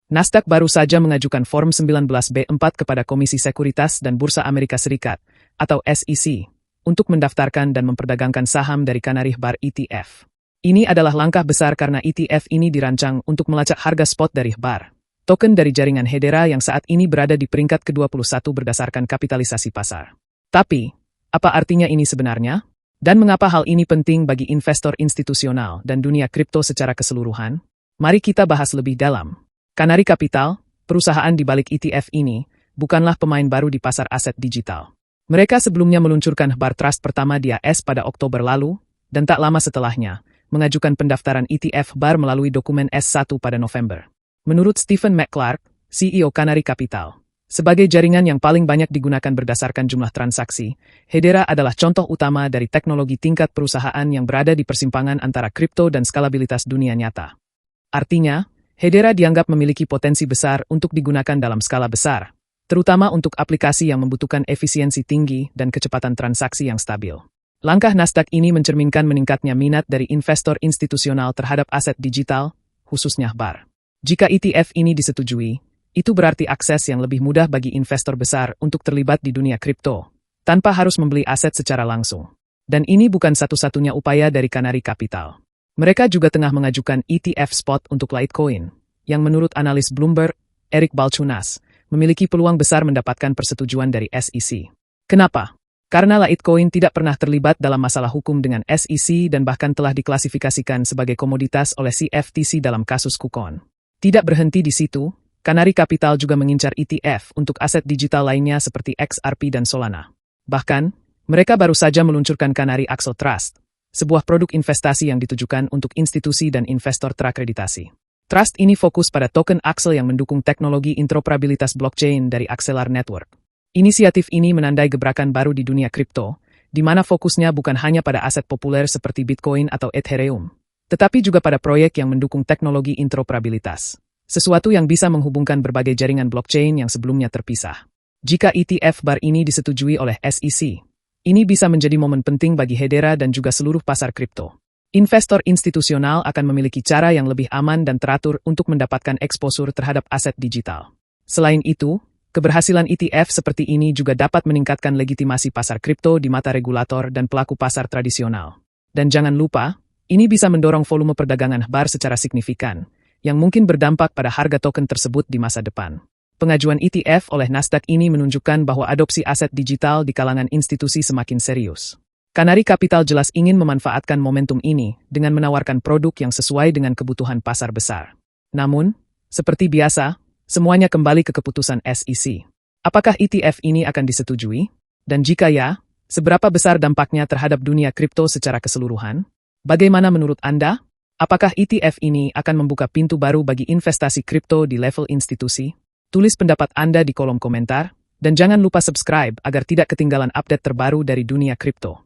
Nasdaq baru saja mengajukan Form 19B4 kepada Komisi Sekuritas dan Bursa Amerika Serikat, atau SEC, untuk mendaftarkan dan memperdagangkan saham dari Canary Bar ETF. Ini adalah langkah besar karena ETF ini dirancang untuk melacak harga spot dari Bar, token dari jaringan Hedera yang saat ini berada di peringkat ke-21 berdasarkan kapitalisasi pasar. Tapi, apa artinya ini sebenarnya? Dan mengapa hal ini penting bagi investor institusional dan dunia kripto secara keseluruhan? Mari kita bahas lebih dalam. Canary Capital, perusahaan di balik ETF ini, bukanlah pemain baru di pasar aset digital. Mereka sebelumnya meluncurkan Bar Trust pertama di AS pada Oktober lalu, dan tak lama setelahnya, mengajukan pendaftaran ETF Bar melalui dokumen S1 pada November. Menurut Stephen McClark, CEO Canary Capital, sebagai jaringan yang paling banyak digunakan berdasarkan jumlah transaksi, Hedera adalah contoh utama dari teknologi tingkat perusahaan yang berada di persimpangan antara kripto dan skalabilitas dunia nyata. Artinya, Hedera dianggap memiliki potensi besar untuk digunakan dalam skala besar, terutama untuk aplikasi yang membutuhkan efisiensi tinggi dan kecepatan transaksi yang stabil. Langkah Nasdaq ini mencerminkan meningkatnya minat dari investor institusional terhadap aset digital, khususnya Bar. Jika ETF ini disetujui, itu berarti akses yang lebih mudah bagi investor besar untuk terlibat di dunia kripto, tanpa harus membeli aset secara langsung. Dan ini bukan satu-satunya upaya dari Canary Capital. Mereka juga tengah mengajukan ETF spot untuk Litecoin, yang menurut analis Bloomberg, Eric Balchunas, memiliki peluang besar mendapatkan persetujuan dari SEC. Kenapa? Karena Litecoin tidak pernah terlibat dalam masalah hukum dengan SEC dan bahkan telah diklasifikasikan sebagai komoditas oleh CFTC dalam kasus KuCoin. Tidak berhenti di situ, Canary Capital juga mengincar ETF untuk aset digital lainnya seperti XRP dan Solana. Bahkan, mereka baru saja meluncurkan Canary Axel Trust, sebuah produk investasi yang ditujukan untuk institusi dan investor terakreditasi. Trust ini fokus pada token Axel yang mendukung teknologi interoperabilitas blockchain dari Axelar Network. Inisiatif ini menandai gebrakan baru di dunia kripto, di mana fokusnya bukan hanya pada aset populer seperti Bitcoin atau Ethereum, tetapi juga pada proyek yang mendukung teknologi interoperabilitas, sesuatu yang bisa menghubungkan berbagai jaringan blockchain yang sebelumnya terpisah. Jika ETF Bar ini disetujui oleh SEC, ini bisa menjadi momen penting bagi Hedera dan juga seluruh pasar kripto. Investor institusional akan memiliki cara yang lebih aman dan teratur untuk mendapatkan eksposur terhadap aset digital. Selain itu, keberhasilan ETF seperti ini juga dapat meningkatkan legitimasi pasar kripto di mata regulator dan pelaku pasar tradisional. Dan jangan lupa, ini bisa mendorong volume perdagangan Bar secara signifikan, yang mungkin berdampak pada harga token tersebut di masa depan. Pengajuan ETF oleh Nasdaq ini menunjukkan bahwa adopsi aset digital di kalangan institusi semakin serius. Canary Capital jelas ingin memanfaatkan momentum ini dengan menawarkan produk yang sesuai dengan kebutuhan pasar besar. Namun, seperti biasa, semuanya kembali ke keputusan SEC. Apakah ETF ini akan disetujui? Dan jika ya, seberapa besar dampaknya terhadap dunia kripto secara keseluruhan? Bagaimana menurut Anda? Apakah ETF ini akan membuka pintu baru bagi investasi kripto di level institusi? Tulis pendapat Anda di kolom komentar, dan jangan lupa subscribe agar tidak ketinggalan update terbaru dari dunia kripto.